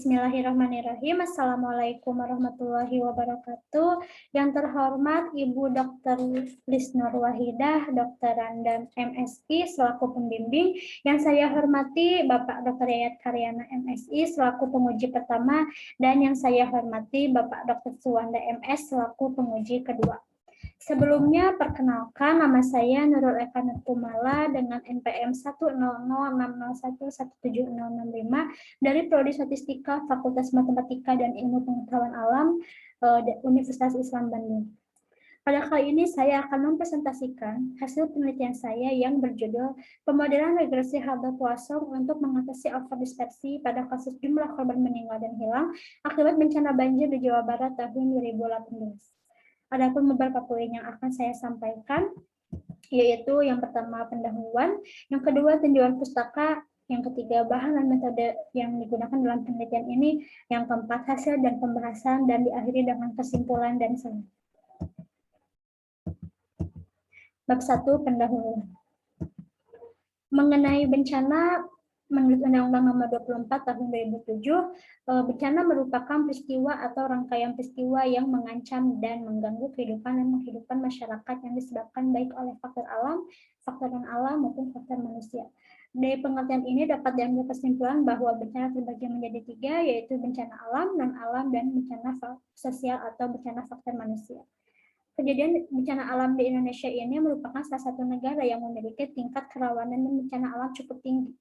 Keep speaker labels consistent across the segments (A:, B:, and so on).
A: Bismillahirrahmanirrahim. Assalamualaikum warahmatullahi wabarakatuh. Yang terhormat Ibu Dr. Lisnur Wahidah, Dokteranda MSI selaku pembimbing. Yang saya hormati Bapak Dr. Yayat Karyana MSI selaku penguji pertama, dan yang saya hormati Bapak Dr. Suwanda MS selaku penguji kedua. Sebelumnya, perkenalkan, nama saya Nurul Eka Nurkumala dengan NPM 1006001176065 dari Prodi Statistika Fakultas Matematika dan Ilmu Pengetahuan Alam Universitas Islam Bandung. Pada kali ini saya akan mempresentasikan hasil penelitian saya yang berjudul Pemodelan Regresi Harga Poisson untuk mengatasi overdispersi pada kasus jumlah korban meninggal dan hilang akibat bencana banjir di Jawa Barat tahun 2018. Adapun beberapa poin yang akan saya sampaikan, yaitu yang pertama pendahuluan, yang kedua tinjauan pustaka, yang ketiga bahan dan metode yang digunakan dalam penelitian ini, yang keempat hasil dan pembahasan, dan diakhiri dengan kesimpulan dan saran. Bab 1 pendahuluan. Mengenai bencana, menurut Undang-Undang Nomor 24 Tahun 2007, bencana merupakan peristiwa atau rangkaian peristiwa yang mengancam dan mengganggu kehidupan masyarakat yang disebabkan baik oleh faktor alam, faktor non-alam, maupun faktor manusia. Dari pengertian ini dapat diambil kesimpulan bahwa bencana terbagi menjadi 3, yaitu bencana alam, non-alam, dan bencana sosial atau bencana faktor manusia. Kejadian bencana alam di Indonesia ini merupakan salah satu negara yang memiliki tingkat kerawanan bencana alam cukup tinggi.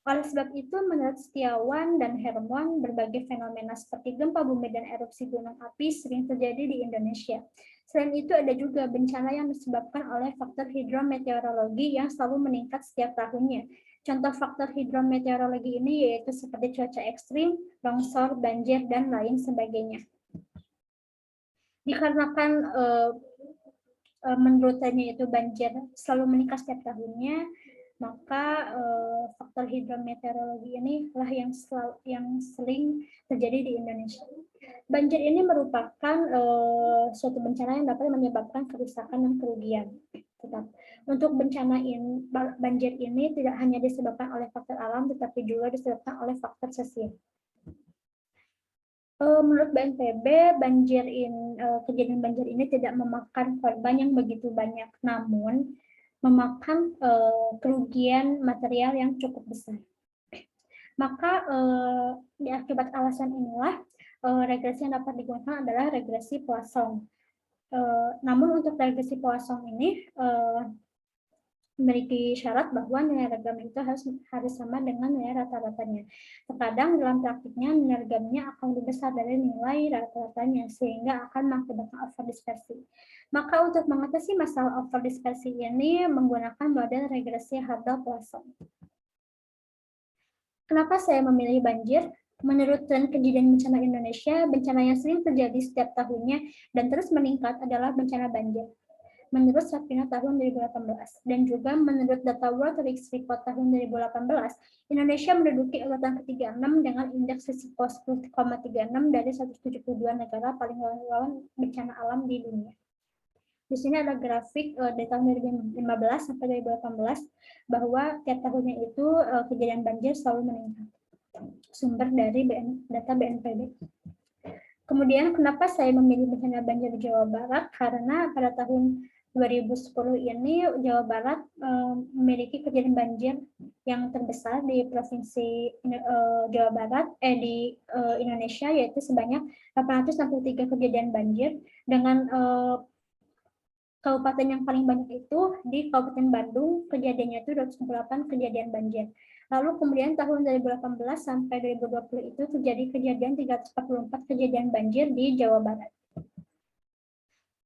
A: Oleh sebab itu, menurut Setiawan dan Hermon, berbagai fenomena seperti gempa bumi dan erupsi gunung api sering terjadi di Indonesia. Selain itu, ada juga bencana yang disebabkan oleh faktor hidrometeorologi yang selalu meningkat setiap tahunnya. Contoh faktor hidrometeorologi ini yaitu seperti cuaca ekstrim, longsor, banjir, dan lain sebagainya. Dikarenakan menurutnya itu banjir selalu meningkat setiap tahunnya, maka faktor hidrometeorologi ini lah yang sering terjadi di Indonesia. Banjir ini merupakan suatu bencana yang dapat menyebabkan kerusakan dan kerugian. Tetap untuk bencana banjir ini tidak hanya disebabkan oleh faktor alam, tetapi juga disebabkan oleh faktor sosial. Menurut BNPB, kejadian banjir ini tidak memakan korban yang begitu banyak, namun memakan kerugian material yang cukup besar. Maka di akibat alasan inilah regresi yang dapat digunakan adalah regresi Poisson. Namun untuk regresi Poisson ini memiliki syarat bahwa nilai regam itu harus sama dengan nilai rata-ratanya. Terkadang dalam praktiknya nilai regamnya akan lebih besar dari nilai rata-ratanya sehingga akan mengakibatkan overdispersi. Maka untuk mengatasi masalah overdispersi ini menggunakan model regresi Hartle-Poisson. Kenapa saya memilih banjir? Menurut tren kejadian bencana Indonesia, bencana yang sering terjadi setiap tahunnya dan terus meningkat adalah bencana banjir. Menurut Sapina tahun 2018 dan juga menurut data World Risk Report tahun 2018, Indonesia menduduki urutan ke-36 dengan indeks risiko 10,36 dari 172 negara paling rawan bencana alam di dunia. Di sini ada grafik dari tahun 2015 sampai 2018 bahwa tiap tahunnya itu kejadian banjir selalu meningkat. Sumber dari data BNPB. Kemudian kenapa saya memilih bencana banjir di Jawa Barat? Karena pada tahun 2010 ini Jawa Barat memiliki kejadian banjir yang terbesar di provinsi Jawa Barat di Indonesia, yaitu sebanyak 863 kejadian banjir dengan kabupaten yang paling banyak itu di Kabupaten Bandung, kejadiannya itu 208 kejadian banjir. Lalu kemudian tahun 2018 sampai 2020 itu terjadi kejadian 344 kejadian banjir di Jawa Barat.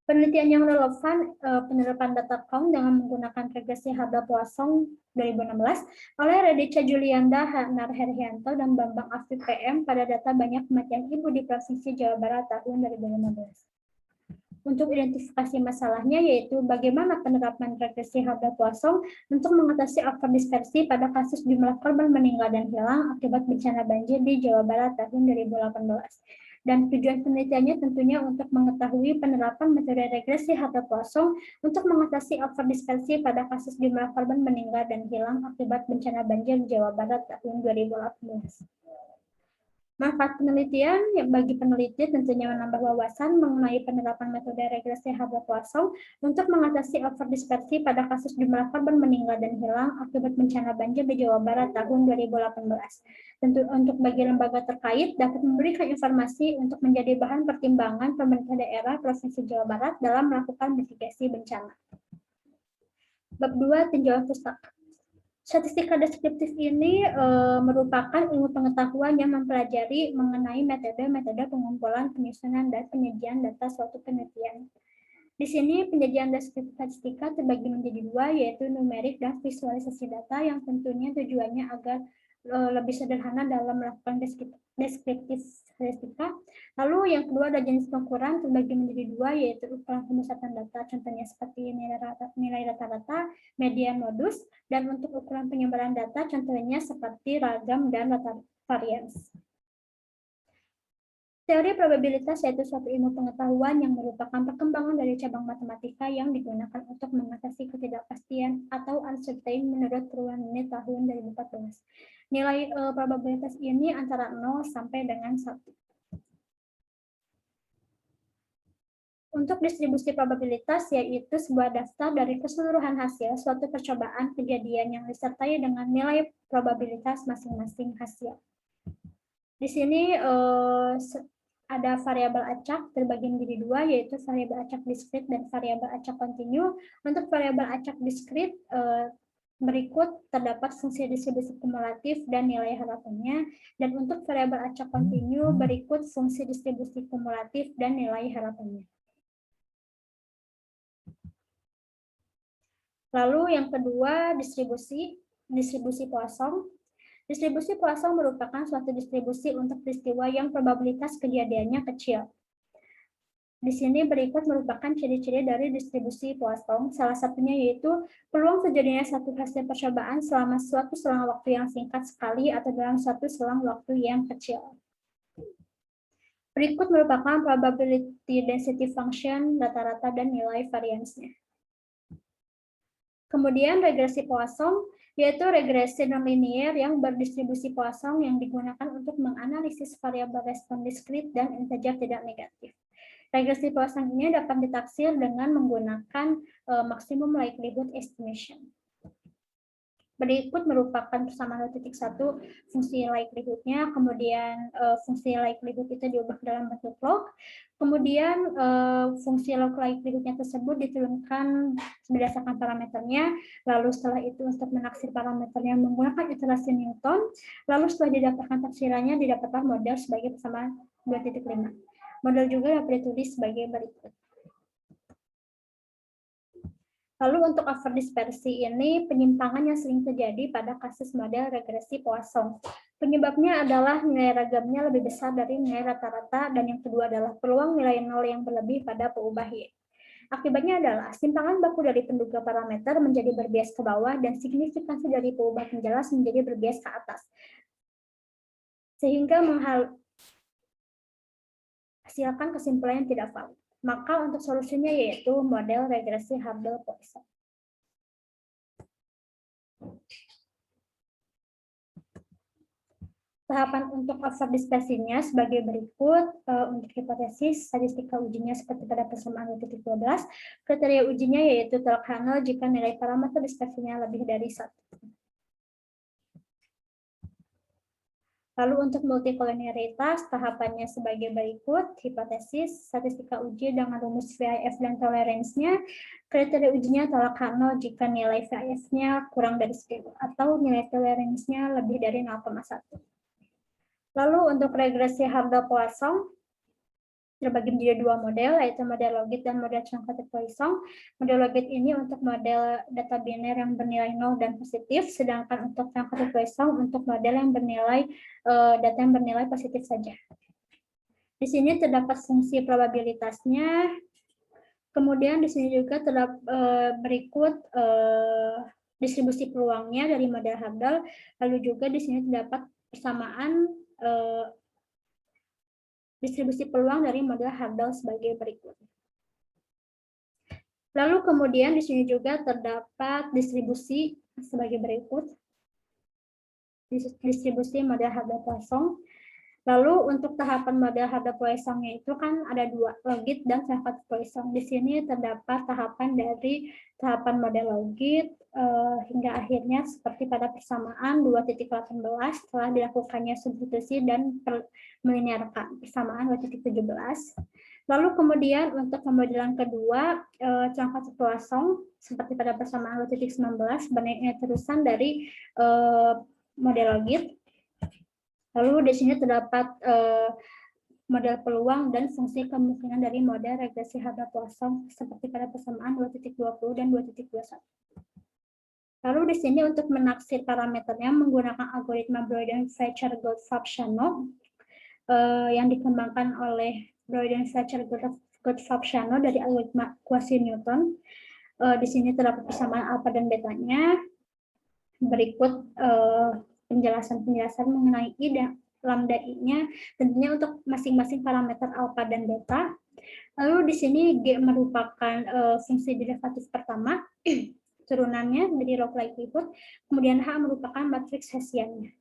A: Penelitian yang relevan penerapan data count dengan menggunakan regresi Hartle-Poisson 2016 oleh Redica Julianda, Hanar Herhianto, dan Bambang Afif PM pada data banyak kematian ibu di Provinsi Jawa Barat tahun 2015. Untuk identifikasi masalahnya yaitu bagaimana penerapan regresi Hartle-Poisson untuk mengatasi overdispersi pada kasus jumlah korban meninggal dan hilang akibat bencana banjir di Jawa Barat tahun 2018. Dan tujuan penelitiannya tentunya untuk mengetahui penerapan metode regresi Hartle-Poisson untuk mengatasi overdispersi pada kasus jumlah korban meninggal dan hilang akibat bencana banjir di Jawa Barat tahun 2018. Manfaat penelitian bagi peneliti tentunya menambah wawasan mengenai penerapan metode regresi Haber-Poisson untuk mengatasi overdispersi pada kasus jumlah korban meninggal dan hilang akibat bencana banjir di Jawa Barat tahun 2018. Tentu untuk bagi lembaga terkait dapat memberikan informasi untuk menjadi bahan pertimbangan pemerintah daerah Provinsi Jawa Barat dalam melakukan mitigasi bencana. Bab 2 tinjauan pustaka. Statistika deskriptif ini merupakan ilmu pengetahuan yang mempelajari mengenai metode-metode pengumpulan, penyusunan, dan penyajian data suatu penelitian. Di sini penyajian deskriptif statistika terbagi menjadi dua, yaitu numerik dan visualisasi data yang tentunya tujuannya agar lebih sederhana dalam melakukan deskriptif statistika. Lalu yang kedua ada jenis pengukuran terbagi menjadi dua, yaitu ukuran pemusatan data, contohnya seperti nilai rata-rata, median, modus, dan untuk ukuran penyebaran data, contohnya seperti ragam dan rata varians. Teori probabilitas yaitu suatu ilmu pengetahuan yang merupakan perkembangan dari cabang matematika yang digunakan untuk mengatasi ketidakpastian atau uncertain menurut Purwanini tahun 2014. Nilai probabilitas ini antara 0 sampai dengan 1. Untuk distribusi probabilitas yaitu sebuah daftar dari keseluruhan hasil suatu percobaan kejadian yang disertai dengan nilai probabilitas masing-masing hasil. Di sini ada variabel acak terbagi menjadi dua, yaitu variabel acak diskrit dan variabel acak kontinu. Untuk variabel acak diskrit berikut terdapat fungsi distribusi kumulatif dan nilai harapannya, dan untuk variabel acak kontinu berikut fungsi distribusi kumulatif dan nilai harapannya. Lalu yang kedua distribusi Poisson. Distribusi Poisson merupakan suatu distribusi untuk peristiwa yang probabilitas kejadiannya kecil. Di sini berikut merupakan ciri-ciri dari distribusi Poisson. Salah satunya yaitu peluang terjadinya satu hasil percobaan selama suatu selang waktu yang singkat sekali atau dalam suatu selang waktu yang kecil. Berikut merupakan probability density function, rata-rata, dan nilai variansnya. Kemudian regresi Poisson, yaitu regresi nonlinear yang berdistribusi Poisson yang digunakan untuk menganalisis variabel respon diskrit dan integer tidak negatif. Regresi Poisson ini dapat ditaksir dengan menggunakan maximum likelihood estimation. Berikut merupakan persamaan 0.1 fungsi likelihood-nya, kemudian fungsi likelihood itu diubah dalam bentuk log, kemudian fungsi log likelihood-nya tersebut diturunkan berdasarkan parameternya, lalu setelah itu untuk menaksir parameternya menggunakan iterasi Newton, lalu setelah didapatkan taksirannya didapatkan model sebagai persamaan 2.5. Model juga dapat ditulis sebagai berikut. Lalu untuk overdispersi ini penyimpangan yang sering terjadi pada kasus model regresi Poisson. Penyebabnya adalah nilai ragamnya lebih besar dari nilai rata-rata, dan yang kedua adalah peluang nilai nol yang berlebih pada peubah Y. Akibatnya adalah simpangan baku dari penduga parameter menjadi berbias ke bawah dan signifikansi dari peubah penjelas menjadi berbias ke atas. Sehingga menghasilkan kesimpulan yang tidak valid. Maka untuk solusinya yaitu model regresi Haber-Poisson. Tahapan untuk overdispersinya sebagai berikut. Untuk hipotesis, statistika ujinya seperti pada persamaan 2.12. Kriteria ujinya yaitu telak Hanel jika nilai parameter dispersinya lebih dari 1. Lalu untuk multikolinearitas, tahapannya sebagai berikut. Hipotesis, statistika uji dengan rumus VIF dan toleransinya. Kriteria ujinya tolak Hanel jika nilai VIF-nya kurang dari 10 atau nilai toleransinya lebih dari 0,1. Lalu untuk regresi Haber-Poisson terbagi menjadi dua model, yaitu model logit dan model Chern-Poisson. Model logit ini untuk model data biner yang bernilai 0 dan positif, sedangkan untuk Chern-Poisson untuk model yang bernilai data yang bernilai positif saja. Di sini terdapat fungsi probabilitasnya. Kemudian di sini juga terdapat berikut distribusi peluangnya dari model Haber. Lalu juga di sini terdapat persamaan distribusi peluang dari model Haber sebagai berikut. Lalu kemudian di sini juga terdapat distribusi sebagai berikut. Distribusi model Haber-Poisson. Lalu untuk tahapan model Harda Poissonnya itu kan ada dua, logit dan Charcot Poisson. Di sini terdapat tahapan dari tahapan model logit hingga akhirnya seperti pada persamaan 2.18 setelah dilakukannya substitusi dan melinearkan persamaan 2.17. Lalu kemudian untuk pemodelan kedua, Charcot Poisson seperti pada persamaan 2.19 sebenarnya terusan dari model logit. Lalu di sini terdapat model peluang dan fungsi kemungkinan dari model regresi Harda Poisson seperti pada persamaan 2.20 dan 2.21. Lalu di sini untuk menaksir parameternya menggunakan algoritma Broyden-Fletcher-Goldfarb-Shano yang dikembangkan oleh Broyden-Fletcher-Goldfarb-Shano dari algoritma Quasi-Newton. Di sini terdapat persamaan alfa dan betanya. Berikut penjelasan-penjelasan mengenai I dan lambda I-nya tentunya untuk masing-masing parameter alfa dan beta. Lalu di sini G merupakan fungsi derivatif pertama turunannya dari log likelihood, kemudian H merupakan matriks Hessiannya.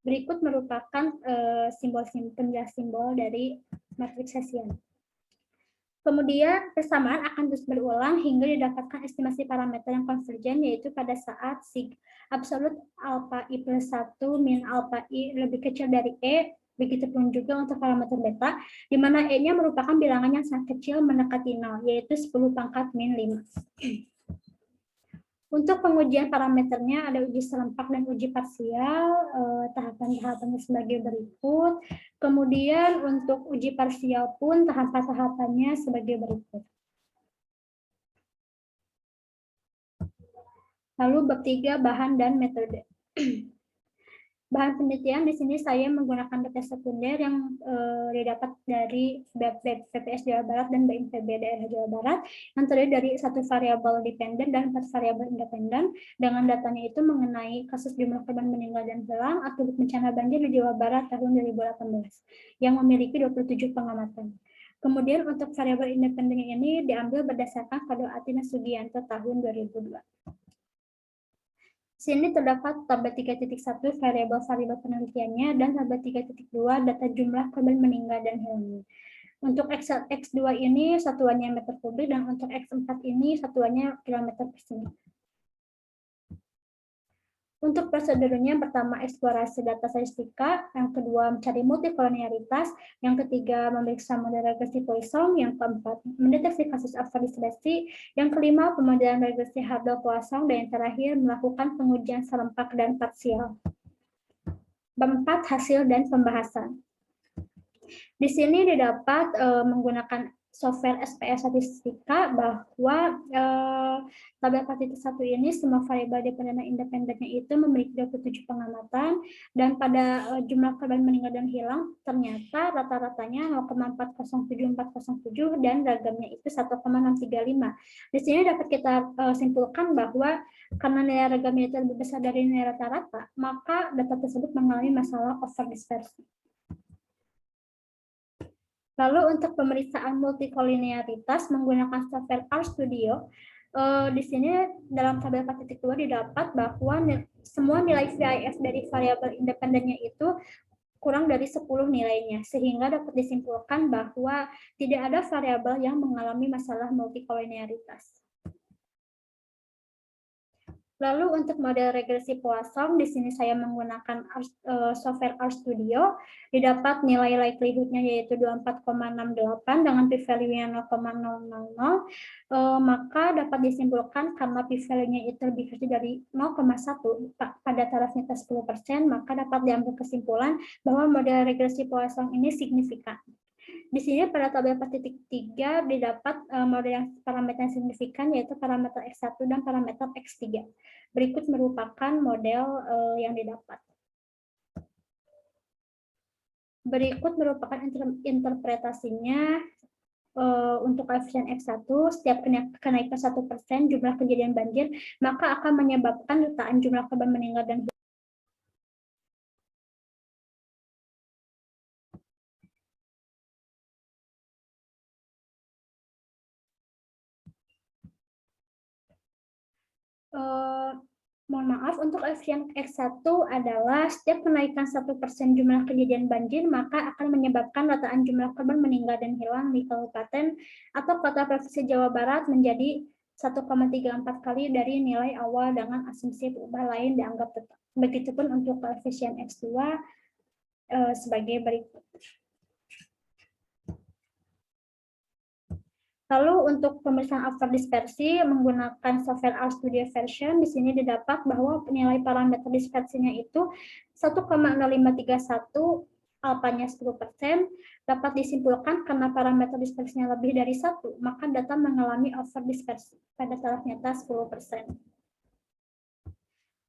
A: Berikut merupakan penjelas simbol dari matriks Hessian. Kemudian persamaan akan terus berulang hingga didapatkan estimasi parameter yang konvergen, yaitu pada saat sig absolut alpha I plus 1 min alpha I lebih kecil dari E, begitupun juga untuk parameter beta, di mana E-nya merupakan bilangan yang sangat kecil mendekati 0, yaitu 10 pangkat min 5. Untuk pengujian parameternya ada uji serempak dan uji parsial, tahapan-tahapannya sebagai berikut. Kemudian untuk uji parsial pun tahapan-tahapannya sebagai berikut. Lalu bab 3 bahan dan metode. Bahan penelitian di sini saya menggunakan data sekunder yang didapat dari BPS Jawa Barat dan BNPB daerah Jawa Barat yang terdiri dari 1 variabel dependen dan 4 variabel independen. Dengan datanya itu mengenai kasus jumlah korban meninggal dan hilang akibat bencana banjir di Jawa Barat tahun 2018 yang memiliki 27 pengamatan. Kemudian untuk variabel independen ini diambil berdasarkan kode Atina Sugianto tahun 2002. Sini terdapat tabel 3.1 variabel-variabel penelitiannya dan tabel 3.2 data jumlah korban meninggal dan hilangnya. Untuk X2 ini satuannya meter kubik dan untuk X4 ini satuannya kilometer persegi. Untuk prosedurnya, pertama eksplorasi data statistika, yang kedua mencari multikolonialitas, yang ketiga memeriksa model regresi Poisson, yang keempat mendeteksi kasus avaristrasi, yang kelima pemodelan regresi Harda Poisson, dan yang terakhir melakukan pengujian serempak dan parsial. Bab 4 hasil dan pembahasan. Di sini didapat menggunakan software SPS Statistika bahwa tabel 4.1 ini semua variabel dependen dan independennya itu memiliki 27 pengamatan dan pada jumlah korban meninggal dan hilang ternyata rata-ratanya 0,407407 dan ragamnya itu 1,635. Di sini dapat kita simpulkan bahwa karena nilai ragamnya itu lebih besar dari nilai rata-rata, maka data tersebut mengalami masalah overdispersi. Lalu untuk pemeriksaan multikolinearitas menggunakan software RStudio, di sini dalam tabel 4.2 didapat bahwa semua nilai VIF dari variabel independennya itu kurang dari 10 nilainya, sehingga dapat disimpulkan bahwa tidak ada variabel yang mengalami masalah multikolinearitas. Lalu untuk model regresi Poisson, di sini saya menggunakan software RStudio, didapat nilai likelihood-nya yaitu 24,68 dengan p-value-nya 0,000, maka dapat disimpulkan karena p-value-nya itu lebih kecil dari 0,1 pada taraf nilai 10%, maka dapat diambil kesimpulan bahwa model regresi Poisson ini signifikan. Di sini pada tabel 4.3 didapat model yang parameter yang signifikan yaitu parameter X1 dan parameter X3. Berikut merupakan model yang didapat. Berikut merupakan interpretasinya untuk koefisien X1, setiap kenaikan 1% jumlah kejadian banjir, maka akan menyebabkan jutaan jumlah korban meninggal dan Mohon maaf, untuk yang X1 adalah setiap kenaikan 1% jumlah kejadian banjir, maka akan menyebabkan rataan jumlah korban meninggal dan hilang di kabupaten atau kota provinsi Jawa Barat menjadi 1,34 kali dari nilai awal dengan asumsi perubahan lain dianggap tetap. Begitupun untuk koefisien X2 sebagai berikut. Lalu untuk pemeriksaan after dispersi menggunakan software RStudio version, di sini didapat bahwa nilai parameter dispersinya itu 1,0531, alfanya 10%, dapat disimpulkan karena parameter dispersinya lebih dari 1, maka data mengalami over dispersi pada taraf nyata 10%.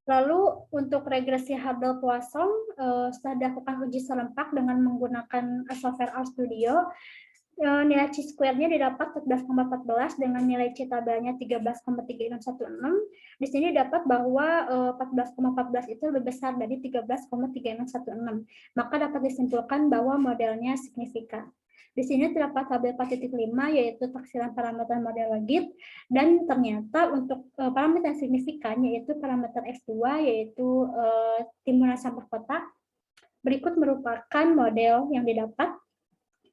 A: Lalu untuk regresi Hubble-Poisson, setelah dilakukan uji serempak dengan menggunakan software RStudio, nilai chi-square-nya didapat 14,14 dengan nilai chi-tabelnya 13,3616. Di sini dapat bahwa 14,14 itu lebih besar dari 13,3616. Maka dapat disimpulkan bahwa modelnya signifikan. Di sini terdapat tabel 4.5 yaitu taksiran parameter model Legit, dan ternyata untuk parameter signifikan yaitu parameter F2 yaitu timbunan sampah kota. Berikut merupakan model yang didapat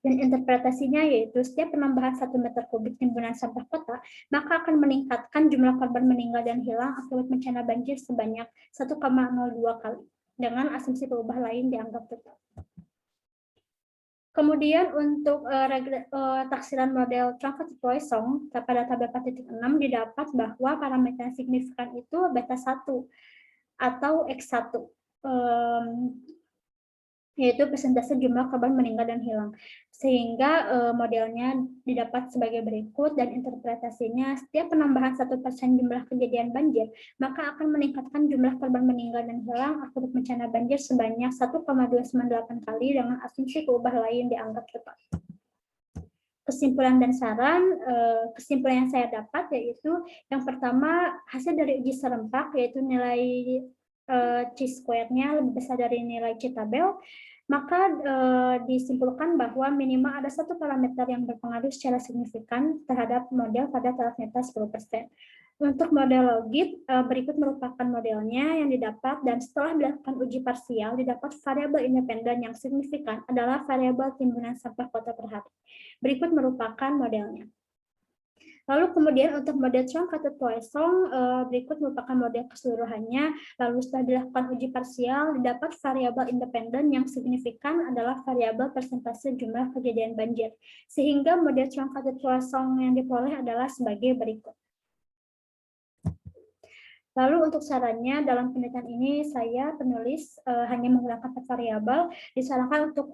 A: dan interpretasinya yaitu setiap penambahan 1 meter kubik timbunan sampah kota maka akan meningkatkan jumlah korban meninggal dan hilang akibat bencana banjir sebanyak 1,02 kali dengan asumsi perubahan lain dianggap tetap. Kemudian untuk taksiran model Trump-Poisson pada tabel 4.6 didapat bahwa parameter signifikan itu beta 1 atau X1. Yaitu persentase jumlah korban meninggal dan hilang. Sehingga modelnya didapat sebagai berikut dan interpretasinya setiap penambahan 1% jumlah kejadian banjir, maka akan meningkatkan jumlah korban meninggal dan hilang akibat bencana banjir sebanyak 1,298 kali dengan asumsi perubahan lain dianggap tepat. Kesimpulan dan saran, kesimpulan yang saya dapat yaitu yang pertama hasil dari uji serempak yaitu nilai chi-square-nya lebih besar dari nilai chi-tabel, maka disimpulkan bahwa minimal ada satu parameter yang berpengaruh secara signifikan terhadap model pada taraf nyata 10%. Untuk model Logit, berikut merupakan modelnya yang didapat dan setelah dilakukan uji parsial, didapat variabel independen yang signifikan adalah variabel timbunan sampah kota per hari. Berikut merupakan modelnya. Lalu kemudian untuk model Trump-Poisson berikut merupakan model keseluruhannya. Lalu setelah dilakukan uji parsial, didapat variabel independen yang signifikan adalah variabel persentase jumlah kejadian banjir. Sehingga model Trump-Poisson yang diperoleh adalah sebagai berikut. Lalu untuk sarannya dalam penelitian ini saya penulis hanya menggunakan 4 variabel. Disarankan untuk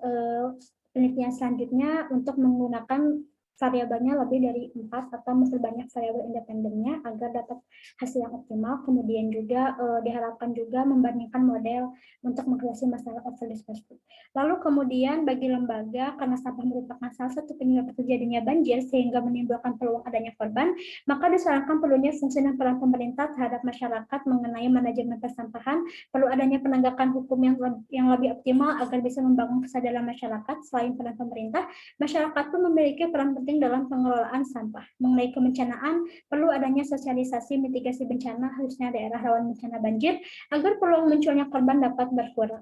A: penelitian selanjutnya untuk menggunakan variabelnya lebih dari 4 atau memperbanyak variabel independennya agar dapat hasil yang optimal. Kemudian juga diharapkan juga membandingkan model untuk mengatasi masalah overdispersion. Lalu kemudian bagi lembaga, karena sampah merupakan salah satu penyebab terjadinya banjir sehingga menimbulkan peluang adanya korban, maka disarankan perlunya fungsi dan peran pemerintah terhadap masyarakat mengenai manajemen persampahan, perlu adanya penegakan hukum yang lebih optimal agar bisa membangun kesadaran masyarakat. Selain peran pemerintah, masyarakat pun memiliki peran penting dalam pengelolaan sampah. Mengenai kebencanaan, perlu adanya sosialisasi mitigasi bencana khususnya daerah rawan bencana banjir agar peluang munculnya korban dapat berkurang.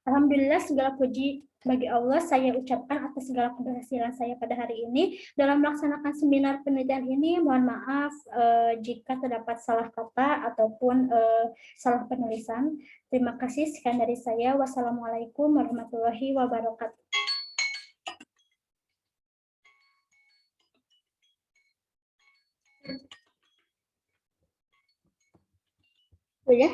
A: Alhamdulillah segala puji bagi Allah saya ucapkan atas segala keberhasilan saya pada hari ini. Dalam melaksanakan seminar penelitian ini, mohon maaf jika terdapat salah kata ataupun salah penulisan. Terima kasih, sekian dari saya. Wassalamualaikum warahmatullahi wabarakatuh. Udah?